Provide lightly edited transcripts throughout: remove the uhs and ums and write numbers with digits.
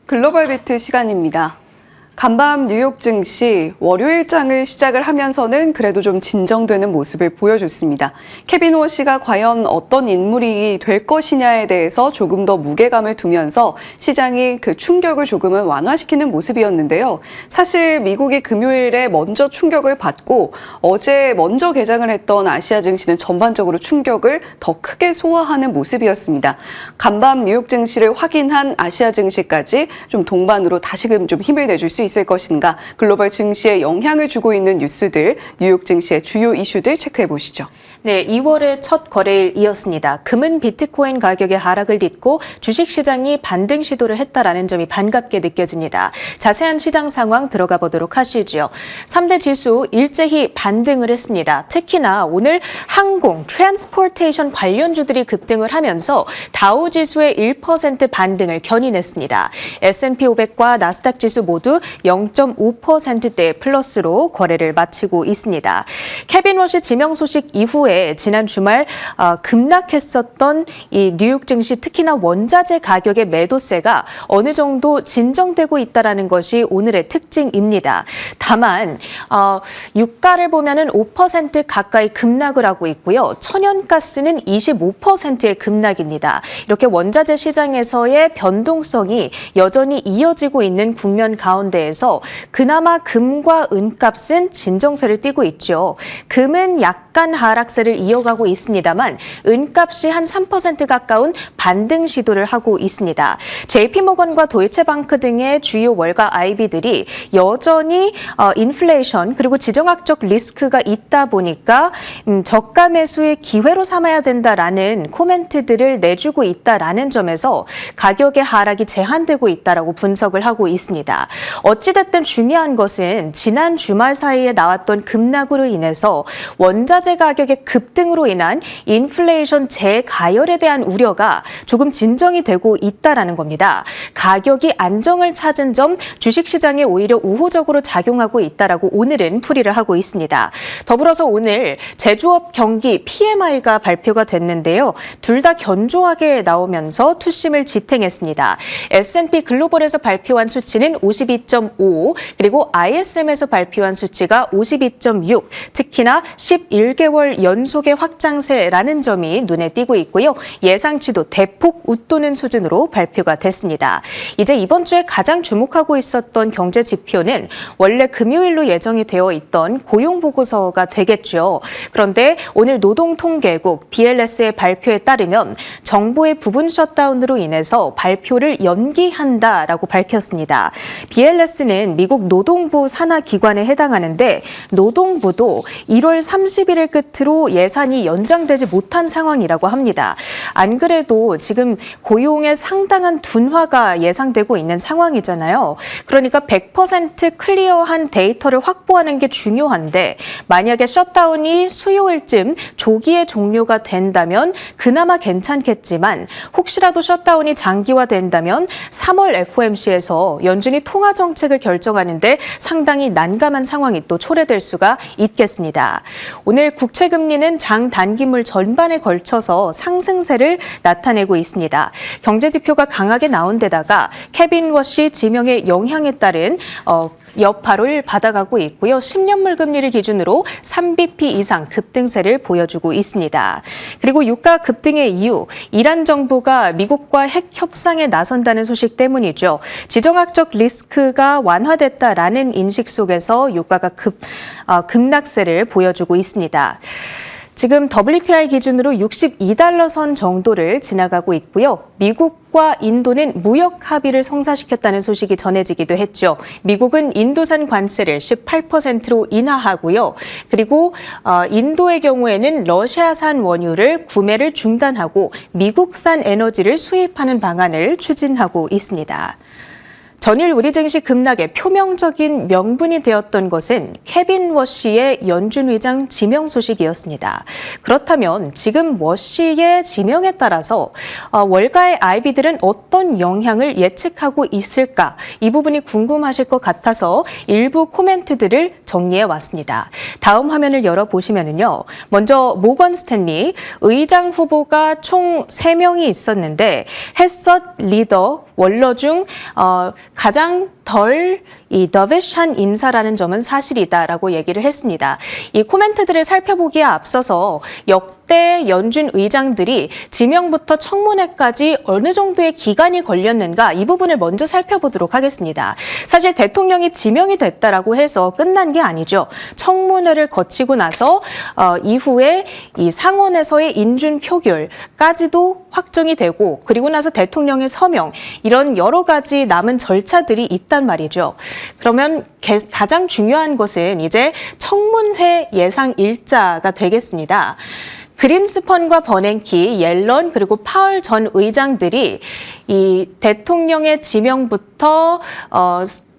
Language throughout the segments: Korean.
글로벌 비트 시간입니다. 간밤 뉴욕 증시 월요일장을 시작을 하면서는 그래도 좀 진정되는 모습을 보여줬습니다. 케빈 워시가 과연 어떤 인물이 될 것이냐에 대해서 조금 더 무게감을 두면서 시장이 그 충격을 조금은 완화시키는 모습이었는데요. 사실 미국이 금요일에 먼저 충격을 받고 어제 먼저 개장을 했던 아시아 증시는 전반적으로 충격을 더 크게 소화하는 모습이었습니다. 간밤 뉴욕 증시를 확인한 아시아 증시까지 좀 동반으로 다시금 좀 힘을 내줄 수 있을 것인가, 글로벌 증시에 영향을 주고 있는 뉴스들, 뉴욕 증시의 주요 이슈들 체크해 보시죠. 네, 2월의 첫 거래일이었습니다. 금은 비트코인 가격의 하락을 딛고 주식시장이 반등 시도를 했다라는 점이 반갑게 느껴집니다. 자세한 시장 상황 들어가 보도록 하시죠. 3대 지수 일제히 반등을 했습니다. 특히나 오늘 항공, 트랜스포테이션 관련주들이 급등을 하면서 다우지수의 1% 반등을 견인했습니다. S&P 500과 나스닥 지수 모두 0.5%대 플러스로 거래를 마치고 있습니다. 케빈 워시 지명 소식 이후에 지난 주말 급락했었던 이 뉴욕 증시, 특히나 원자재 가격의 매도세가 어느 정도 진정되고 있다는 것이 오늘의 특징입니다. 다만 유가를 보면은 5% 가까이 급락을 하고 있고요. 천연가스는 25%의 급락입니다. 이렇게 원자재 시장에서의 변동성이 여전히 이어지고 있는 국면 가운데에서 그나마 금과 은값은 진정세를 띠고 있죠. 금은 약간 하락세를 이어가고 있습니다만 은값이 한 3% 가까운 반등 시도를 하고 있습니다. JP모건과 도이체방크 등의 주요 월가 IB들이 여전히 인플레이션 그리고 지정학적 리스크가 있다 보니까 저가 매수의 기회로 삼아야 된다라는 코멘트들을 내주고 있다라는 점에서 가격의 하락이 제한되고 있다라고 분석을 하고 있습니다. 어찌됐든 중요한 것은 지난 주말 사이에 나왔던 급락으로 인해서 원자재 가격의 급등으로 인한 인플레이션 재가열에 대한 우려가 조금 진정이 되고 있다라는 겁니다. 가격이 안정을 찾은 점 주식시장에 오히려 우호적으로 작용하고 있다라고 오늘은 풀이를 하고 있습니다. 더불어서 오늘 제조업 경기 PMI가 발표가 됐는데요. 둘 다 견조하게 나오면서 투심을 지탱했습니다. S&P 글로벌에서 발표한 수치는 52.5, 그리고 ISM에서 발표한 수치가 52.6, 특히나 11개월 연속의 확장세라는 점이 눈에 띄고 있고요. 예상치도 대폭 웃도는 수준으로 발표가 됐습니다. 이제 이번 주에 가장 주목하고 있었던 경제 지표는 원래 금요일로 예정이 되어 있던 고용보고서가 되겠죠. 그런데 오늘 노동통계국 BLS의 발표에 따르면 정부의 부분 셧다운으로 인해서 발표를 연기한다라고 밝혔습니다. BLS는 미국 노동부 산하 기관에 해당하는데 노동부도 1월 30일을 끝으로 예산이 연장되지 못한 상황이라고 합니다. 안 그래도 지금 고용에 상당한 둔화가 예상되고 있는 상황이잖아요. 그러니까 100% 클리어한 데이터를 확보하는 게 중요한데 만약에 셧다운이 수요일쯤 조기에 종료가 된다면 그나마 괜찮겠지만 혹시라도 셧다운이 장기화된다면 3월 FOMC에서 연준이 통화 정책을 결정하는데 상당히 난감한 상황이 또 초래될 수가 있겠습니다. 오늘 국채금리는 장 단기물 전반에 걸쳐서 상승세를 나타내고 있습니다. 경제지표가 강하게 나온 데다가 케빈 워시 지명의 영향에 따른 여파를 받아가고 있고요. 10년물 금리를 기준으로 3bp 이상 급등세를 보여주고 있습니다. 그리고 유가 급등의 이유, 이란 정부가 미국과 핵 협상에 나선다는 소식 때문이죠. 지정학적 리스크가 완화됐다라는 인식 속에서 유가가 급락세를 보여주고 있습니다. 지금 WTI 기준으로 62달러 선 정도를 지나가고 있고요. 미국과 인도는 무역 합의를 성사시켰다는 소식이 전해지기도 했죠. 미국은 인도산 관세를 18%로 인하하고요. 그리고 인도의 경우에는 러시아산 원유를 구매를 중단하고 미국산 에너지를 수입하는 방안을 추진하고 있습니다. 전일 우리 증시 급락의 표명적인 명분이 되었던 것은 케빈 워시의 연준 의장 지명 소식이었습니다. 그렇다면 지금 워시의 지명에 따라서 월가의 IB들은 어떤 영향을 예측하고 있을까? 이 부분이 궁금하실 것 같아서 일부 코멘트들을 정리해 왔습니다. 다음 화면을 열어보시면요. 먼저 모건 스탠리 의장 후보가 총 3명이 있었는데 햇섯, 리더, 원로 중 가장 덜 더비시한 인사라는 점은 사실이다라고 얘기를 했습니다. 이 코멘트들을 살펴보기에 앞서서 역대 연준 의장들이 지명부터 청문회까지 어느 정도의 기간이 걸렸는가 이 부분을 먼저 살펴보도록 하겠습니다. 사실 대통령이 지명이 됐다라고 해서 끝난 게 아니죠. 청문회를 거치고 나서 이후에 이 상원에서의 인준 표결까지도 확정이 되고 그리고 나서 대통령의 서명 이런 여러 가지 남은 절차들이 있단 말이죠. 그러면 가장 중요한 것은 이제 청문회 예상 일자가 되겠습니다. 그린스펀과 버냉키, 옐런 그리고 파월 전 의장들이 이 대통령의 지명부터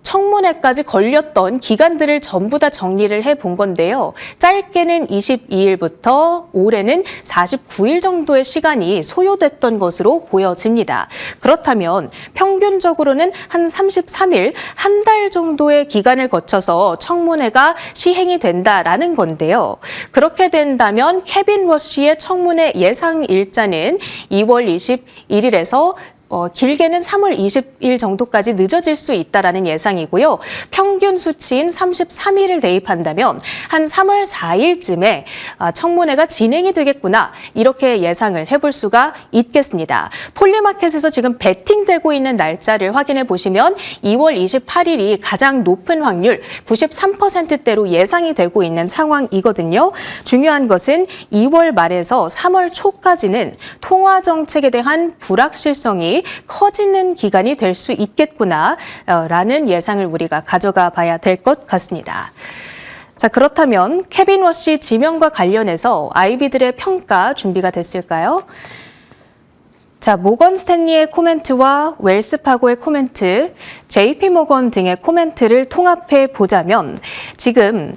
청문회까지 걸렸던 기간들을 전부 다 정리를 해본 건데요. 짧게는 22일부터 올해는 49일 정도의 시간이 소요됐던 것으로 보여집니다. 그렇다면 평균적으로는 한 33일, 한 달 정도의 기간을 거쳐서 청문회가 시행이 된다라는 건데요. 그렇게 된다면 케빈 워시의 청문회 예상 일자는 2월 21일에서 길게는 3월 20일 정도까지 늦어질 수 있다라는 예상이고요. 평균 수치인 33일을 대입한다면 한 3월 4일쯤에 청문회가 진행이 되겠구나 이렇게 예상을 해볼 수가 있겠습니다. 폴리마켓에서 지금 베팅되고 있는 날짜를 확인해 보시면 2월 28일이 가장 높은 확률 93%대로 예상이 되고 있는 상황이거든요. 중요한 것은 2월 말에서 3월 초까지는 통화 정책에 대한 불확실성이 커지는 기간이 될 수 있겠구나라는 예상을 우리가 가져가 봐야 될 것 같습니다. 자, 그렇다면 케빈 워시 지명과 관련해서 IB들의 평가 준비가 됐을까요? 자, 모건 스탠리의 코멘트와 웰스파고의 코멘트, JP 모건 등의 코멘트를 통합해 보자면 지금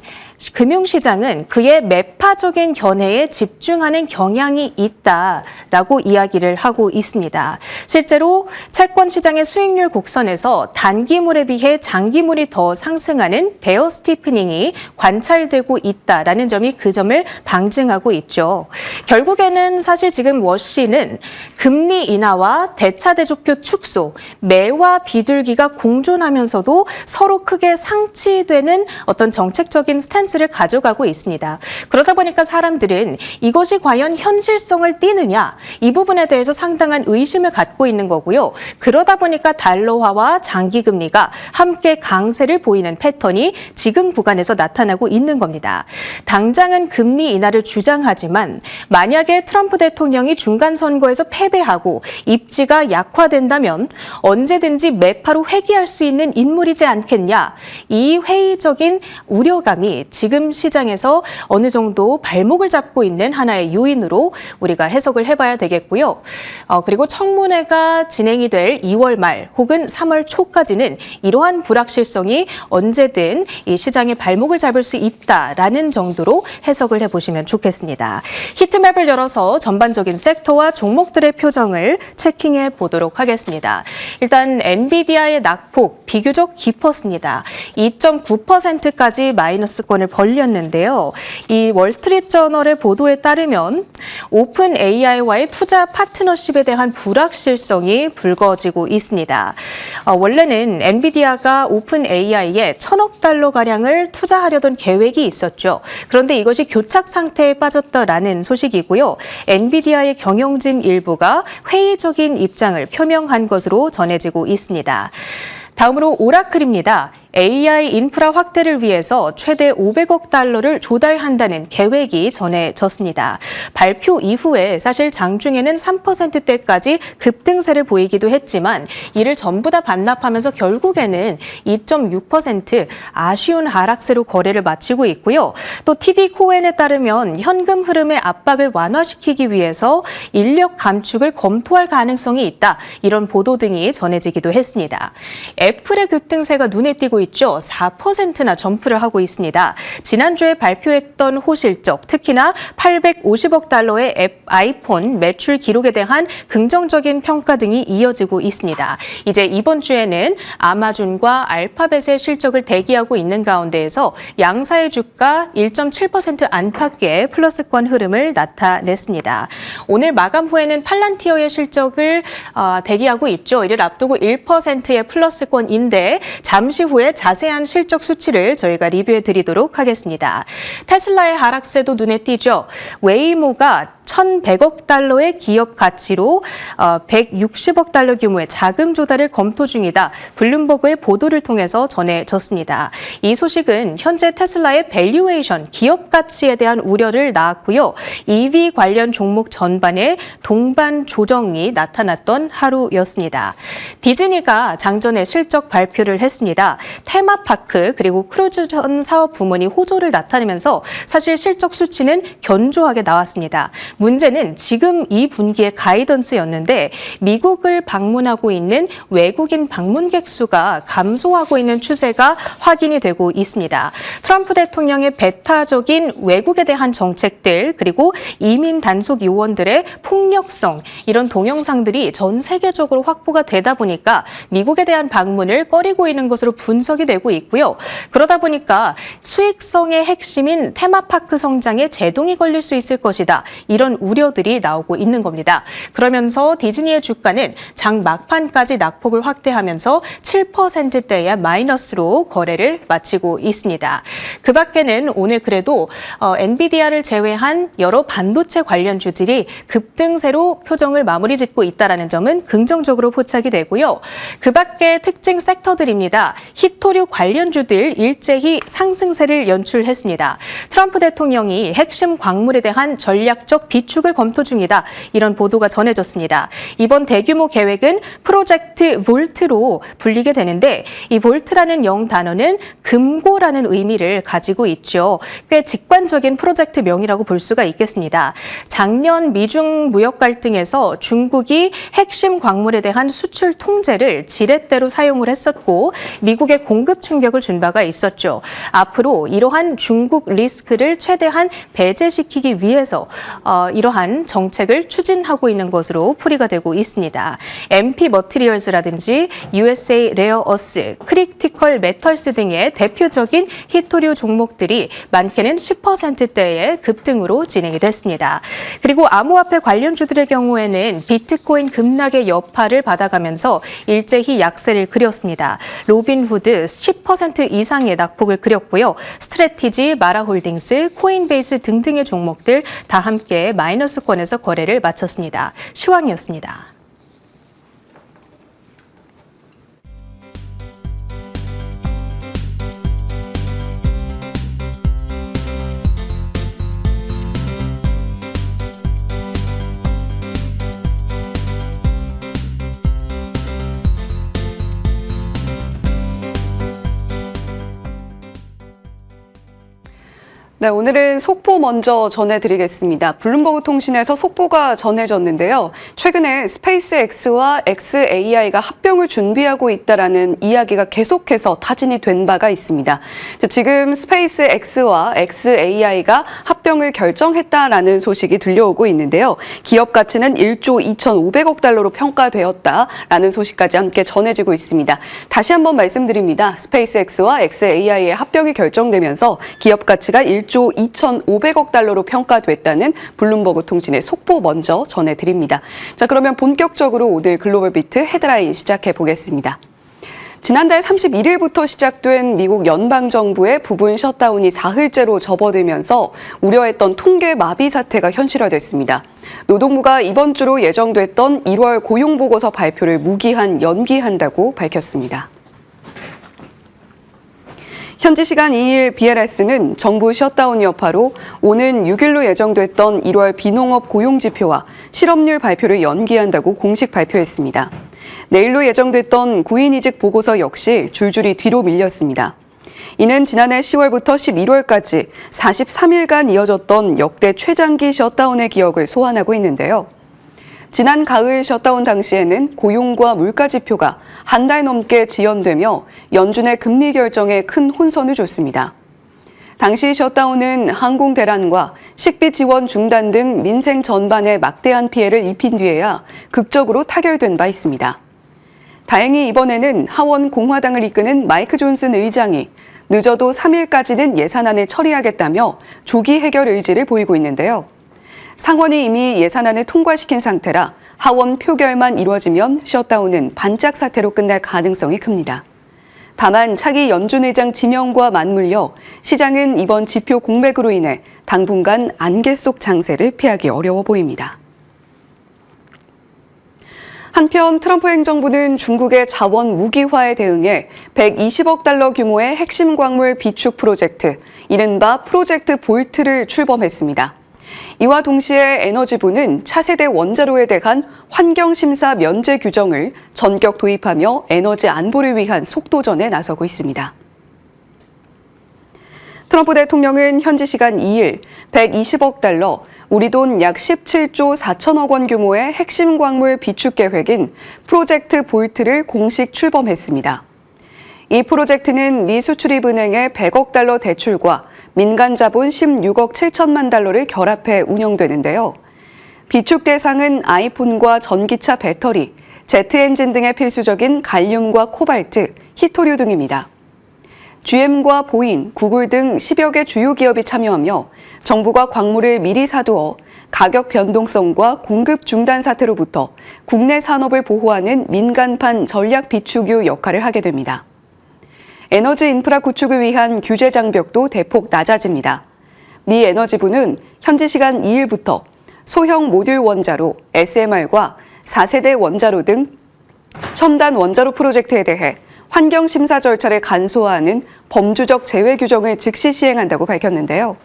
금융시장은 그의 매파적인 견해에 집중하는 경향이 있다라고 이야기를 하고 있습니다. 실제로 채권 시장의 수익률 곡선에서 단기물에 비해 장기물이 더 상승하는 베어 스티프닝이 관찰되고 있다라는 점이 그 점을 방증하고 있죠. 결국에는 사실 지금 워시는 금리 인하와 대차대조표 축소, 매와 비둘기가 공존하면서도 서로 크게 상치되는 어떤 정책적인 스탠스를 가져가고 있습니다. 그러다 보니까 사람들은 이것이 과연 현실성을 띠느냐 이 부분에 대해서 상당한 의심을 갖고 있는 거고요. 그러다 보니까 달러화와 장기금리가 함께 강세를 보이는 패턴이 지금 구간에서 나타나고 있는 겁니다. 당장은 금리 인하를 주장하지만 만약에 트럼프 대통령이 중간선거에서 패배하고 입지가 약화된다면 언제든지 매파로 회귀할 수 있는 인물이지 않겠냐. 이 회의적인 우려감이 지금 시장에서 어느 정도 발목을 잡고 있는 하나의 요인으로 우리가 해석을 해봐야 되겠고요. 그리고 청문회가 진행이 될 2월 말 혹은 3월 초까지는 이러한 불확실성이 언제든 이 시장의 발목을 잡을 수 있다라는 정도로 해석을 해보시면 좋겠습니다. 히트맵을 열어서 전반적인 섹터와 종목들의 표정을 체킹해 보도록 하겠습니다. 일단 엔비디아의 낙폭 비교적 깊었습니다. 2.9%까지 마이너스권을 벌렸는데요. 이 월스트리트저널의 보도에 따르면 오픈 AI와의 투자 파트너십에 대한 불확실성이 불거지고 있습니다. 원래는 엔비디아가 오픈 AI에 1,000억 달러 가량을 투자하려던 계획이 있었죠. 그런데 이것이 교착 상태에 빠졌다라는 소식이고요. 엔비디아의 경영진 일부가 회의적인 입장을 표명한 것으로 전해지고 있습니다. 다음으로 오라클입니다. AI 인프라 확대를 위해서 최대 500억 달러를 조달한다는 계획이 전해졌습니다. 발표 이후에 사실 장중에는 3%대까지 급등세를 보이기도 했지만 이를 전부 다 반납하면서 결국에는 2.6% 아쉬운 하락세로 거래를 마치고 있고요. 또 TD 코엔에 따르면 현금 흐름의 압박을 완화시키기 위해서 인력 감축을 검토할 가능성이 있다. 이런 보도 등이 전해지기도 했습니다. 애플의 급등세가 눈에 띄고 있죠. 4%나 점프를 하고 있습니다. 지난주에 발표했던 호실적, 특히나 850억 달러의 아이폰 매출 기록에 대한 긍정적인 평가 등이 이어지고 있습니다. 이제 이번 주에는 아마존과 알파벳의 실적을 대기하고 있는 가운데에서 양사의 주가 1.7% 안팎의 플러스권 흐름을 나타냈습니다. 오늘 마감 후에는 팔란티어의 실적을 대기하고 있죠. 이를 앞두고 1%의 플러스권인데 잠시 후에 자세한 실적 수치를 저희가 리뷰해 드리도록 하겠습니다. 테슬라의 하락세도 눈에 띄죠. 웨이모가 1,100억 달러의 기업 가치로 160억 달러 규모의 자금 조달을 검토 중이다. 블룸버그의 보도를 통해서 전해졌습니다. 이 소식은 현재 테슬라의 밸류에이션, 기업 가치에 대한 우려를 낳았고요. EV 관련 종목 전반에 동반 조정이 나타났던 하루였습니다. 디즈니가 장전에 실적 발표를 했습니다. 테마파크 그리고 크루즈선 사업 부문이 호조를 나타내면서 사실 실적 수치는 견조하게 나왔습니다. 문제는 지금 이 분기의 가이던스였는데 미국을 방문하고 있는 외국인 방문객 수가 감소하고 있는 추세가 확인이 되고 있습니다. 트럼프 대통령의 배타적인 외국에 대한 정책들 그리고 이민 단속 요원들의 폭력성 이런 동영상들이 전 세계적으로 확보가 되다 보니까 미국에 대한 방문을 꺼리고 있는 것으로 분석이 되고 있고요. 그러다 보니까 수익성의 핵심인 테마파크 성장에 제동이 걸릴 수 있을 것이다. 이런 우려들이 나오고 있는 겁니다. 그러면서 디즈니의 주가는 장 막판까지 낙폭을 확대하면서 7%대의 마이너스로 거래를 마치고 있습니다. 그 밖에는 오늘 그래도 엔비디아를 제외한 여러 반도체 관련주들이 급등세로 표정을 마무리 짓고 있다는 점은 긍정적으로 포착이 되고요. 그 밖에 특징 섹터들입니다. 히토류 관련주들 일제히 상승세를 연출했습니다. 트럼프 대통령이 핵심 광물에 대한 전략적 비축을 검토 중이다. 이런 보도가 전해졌습니다. 이번 대규모 계획은 프로젝트 볼트로 불리게 되는데 이 볼트라는 영단어는 금고라는 의미를 가지고 있죠. 꽤 직관적인 프로젝트 명이라고 볼 수가 있겠습니다. 작년 미중 무역 갈등에서 중국이 핵심 광물에 대한 수출 통제를 지렛대로 사용을 했었고 미국에 공급 충격을 준 바가 있었죠. 앞으로 이러한 중국 리스크를 최대한 배제시키기 위해서 이러한 정책을 추진하고 있는 것으로 풀이가 되고 있습니다. MP 머티리얼즈라든지 USA 레어 어스, 크리티컬 메털스 등의 대표적인 히토류 종목들이 많게는 10%대의 급등으로 진행이 됐습니다. 그리고 암호화폐 관련주들의 경우에는 비트코인 급락의 여파를 받아가면서 일제히 약세를 그렸습니다. 로빈후드 10% 이상의 낙폭을 그렸고요. 스트래티지, 마라홀딩스, 코인베이스 등등의 종목들 다 함께 마이너스권에서 거래를 마쳤습니다. 시황이었습니다. 네, 오늘은 속보 먼저 전해드리겠습니다. 블룸버그 통신에서 속보가 전해졌는데요. 최근에 스페이스X와 xAI가 합병을 준비하고 있다라는 이야기가 계속해서 타진이 된 바가 있습니다. 지금 스페이스X와 xAI가 합병을 결정했다라는 소식이 들려오고 있는데요. 기업 가치는 1조 2,500억 달러로 평가되었다라는 소식까지 함께 전해지고 있습니다. 다시 한번 말씀드립니다. 스페이스X와 xAI의 합병이 결정되면서 기업 가치가 1조 2,500억 달러로 평가됐다는 블룸버그 통신의 속보 먼저 전해드립니다. 자, 그러면 본격적으로 오늘 글로벌 비트 헤드라인 시작해 보겠습니다. 지난달 31일부터 시작된 미국 연방정부의 부분 셧다운이 사흘째로 접어들면서 우려했던 통계 마비 사태가 현실화됐습니다. 노동부가 이번 주로 예정됐던 1월 고용보고서 발표를 무기한 연기한다고 밝혔습니다. 현지 시간 2일 BLS는 정부 셧다운 여파로 오는 6일로 예정됐던 1월 비농업 고용지표와 실업률 발표를 연기한다고 공식 발표했습니다. 내일로 예정됐던 구인이직 보고서 역시 줄줄이 뒤로 밀렸습니다. 이는 지난해 10월부터 11월까지 43일간 이어졌던 역대 최장기 셧다운의 기억을 소환하고 있는데요. 지난 가을 셧다운 당시에는 고용과 물가 지표가 한 달 넘게 지연되며 연준의 금리 결정에 큰 혼선을 줬습니다. 당시 셧다운은 항공 대란과 식비 지원 중단 등 민생 전반에 막대한 피해를 입힌 뒤에야 극적으로 타결된 바 있습니다. 다행히 이번에는 하원 공화당을 이끄는 마이크 존슨 의장이 늦어도 3일까지는 예산안을 처리하겠다며 조기 해결 의지를 보이고 있는데요. 상원이 이미 예산안을 통과시킨 상태라 하원 표결만 이루어지면 셧다운은 반짝 사태로 끝날 가능성이 큽니다. 다만 차기 연준 의장 지명과 맞물려 시장은 이번 지표 공백으로 인해 당분간 안개 속 장세를 피하기 어려워 보입니다. 한편 트럼프 행정부는 중국의 자원 무기화에 대응해 120억 달러 규모의 핵심 광물 비축 프로젝트, 이른바 프로젝트 볼트를 출범했습니다. 이와 동시에 에너지부는 차세대 원자로에 대한 환경심사 면제 규정을 전격 도입하며 에너지 안보를 위한 속도전에 나서고 있습니다. 트럼프 대통령은 현지 시간 2일 120억 달러, 우리 돈 약 17조 4천억 원 규모의 핵심 광물 비축 계획인 프로젝트 볼트를 공식 출범했습니다. 이 프로젝트는 미 수출입은행의 100억 달러 대출과 민간 자본 16억 7천만 달러를 결합해 운영되는데요. 비축 대상은 아이폰과 전기차 배터리, 제트 엔진 등의 필수적인 갈륨과 코발트, 히토류 등입니다. GM과 보잉, 구글 등 10여 개 주요 기업이 참여하며 정부가 광물을 미리 사두어 가격 변동성과 공급 중단 사태로부터 국내 산업을 보호하는 민간판 전략 비축유 역할을 하게 됩니다. 에너지 인프라 구축을 위한 규제 장벽도 대폭 낮아집니다. 미 에너지부는 현지 시간 2일부터 소형 모듈 원자로, SMR과 4세대 원자로 등 첨단 원자로 프로젝트에 대해 환경 심사 절차를 간소화하는 범주적 제외 규정을 즉시 시행한다고 밝혔는데요.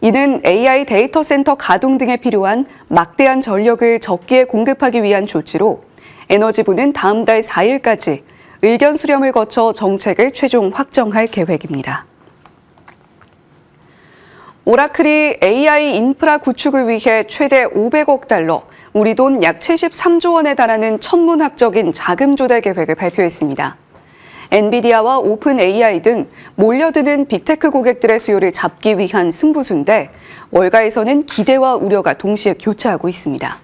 이는 AI 데이터 센터 가동 등에 필요한 막대한 전력을 적기에 공급하기 위한 조치로 에너지부는 다음 달 4일까지 의견 수렴을 거쳐 정책을 최종 확정할 계획입니다. 오라클이 AI 인프라 구축을 위해 최대 500억 달러, 우리 돈 약 73조 원에 달하는 천문학적인 자금 조달 계획을 발표했습니다. 엔비디아와 오픈 AI 등 몰려드는 빅테크 고객들의 수요를 잡기 위한 승부수인데 월가에서는 기대와 우려가 동시에 교차하고 있습니다.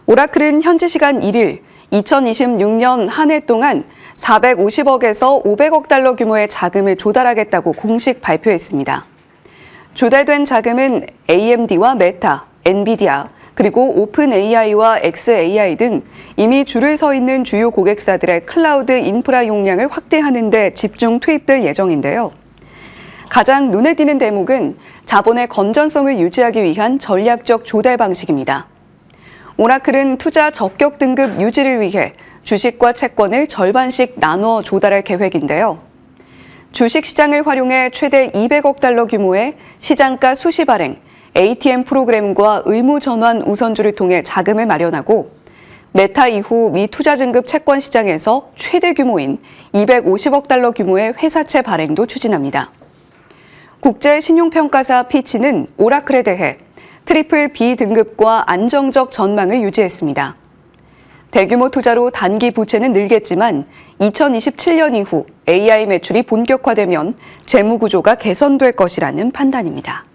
오라클은 현지 시간 1일 2026년 한 해 동안 450억에서 500억 달러 규모의 자금을 조달하겠다고 공식 발표했습니다. 조달된 자금은 AMD와 메타, 엔비디아, 그리고 오픈 AI와 XAI 등 이미 줄을 서 있는 주요 고객사들의 클라우드 인프라 용량을 확대하는 데 집중 투입될 예정인데요. 가장 눈에 띄는 대목은 자본의 건전성을 유지하기 위한 전략적 조달 방식입니다. 오라클은 투자 적격 등급 유지를 위해 주식과 채권을 절반씩 나눠 조달할 계획인데요. 주식시장을 활용해 최대 200억 달러 규모의 시장가 수시 발행, ATM 프로그램과 의무 전환 우선주를 통해 자금을 마련하고 메타 이후 미 투자 증급 채권 시장에서 최대 규모인 250억 달러 규모의 회사채 발행도 추진합니다. 국제 신용평가사 피치는 오라클에 대해 트리플 B 등급과 안정적 전망을 유지했습니다. 대규모 투자로 단기 부채는 늘겠지만 2027년 이후 AI 매출이 본격화되면 재무 구조가 개선될 것이라는 판단입니다.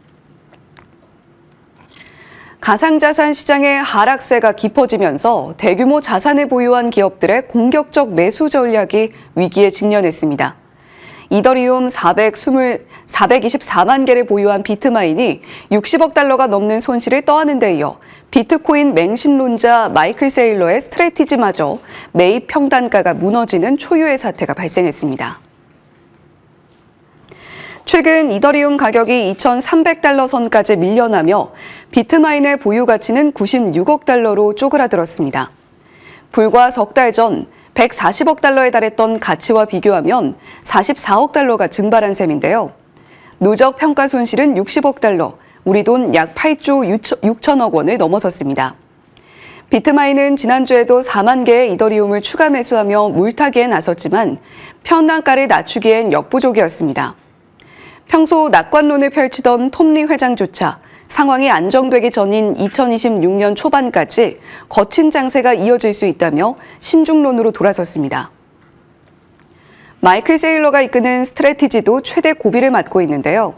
가상자산 시장의 하락세가 깊어지면서 대규모 자산을 보유한 기업들의 공격적 매수 전략이 위기에 직면했습니다. 이더리움 424만 개를 보유한 비트마인이 60억 달러가 넘는 손실을 떠안은 데 이어 비트코인 맹신론자 마이클 세일러의 스트래티지마저 매입 평단가가 무너지는 초유의 사태가 발생했습니다. 최근 이더리움 가격이 2,300달러 선까지 밀려나며 비트마인의 보유 가치는 96억 달러로 쪼그라들었습니다. 불과 석 달 전 140억 달러에 달했던 가치와 비교하면 44억 달러가 증발한 셈인데요. 누적 평가 손실은 60억 달러, 우리 돈 약 8조 6천억 원을 넘어섰습니다. 비트마인은 지난주에도 4만 개의 이더리움을 추가 매수하며 물타기에 나섰지만 평단가를 낮추기엔 역부족이었습니다. 평소 낙관론을 펼치던 톰리 회장조차 상황이 안정되기 전인 2026년 초반까지 거친 장세가 이어질 수 있다며 신중론으로 돌아섰습니다. 마이클 세일러가 이끄는 스트래티지도 최대 고비를 맞고 있는데요.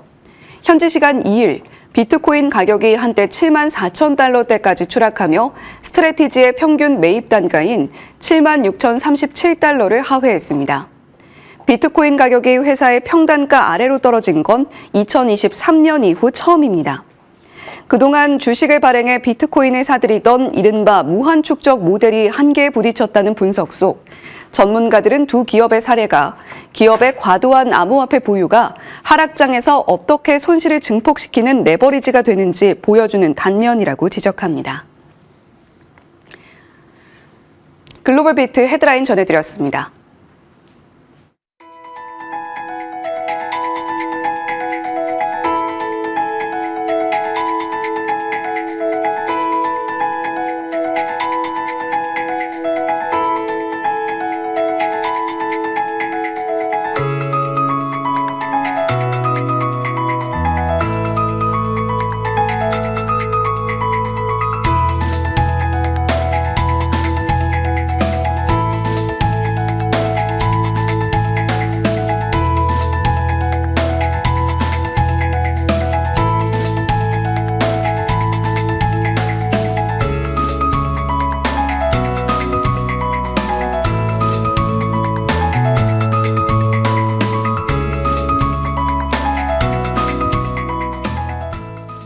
현지 시간 2일 비트코인 가격이 한때 7만 4천 달러대까지 추락하며 스트래티지의 평균 매입 단가인 7만 6,037달러를 하회했습니다. 비트코인 가격이 회사의 평단가 아래로 떨어진 건 2023년 이후 처음입니다. 그동안 주식을 발행해 비트코인을 사들이던 이른바 무한 축적 모델이 한계에 부딪혔다는 분석 속 전문가들은 두 기업의 사례가 기업의 과도한 암호화폐 보유가 하락장에서 어떻게 손실을 증폭시키는 레버리지가 되는지 보여주는 단면이라고 지적합니다. 글로벌 비트 헤드라인 전해드렸습니다.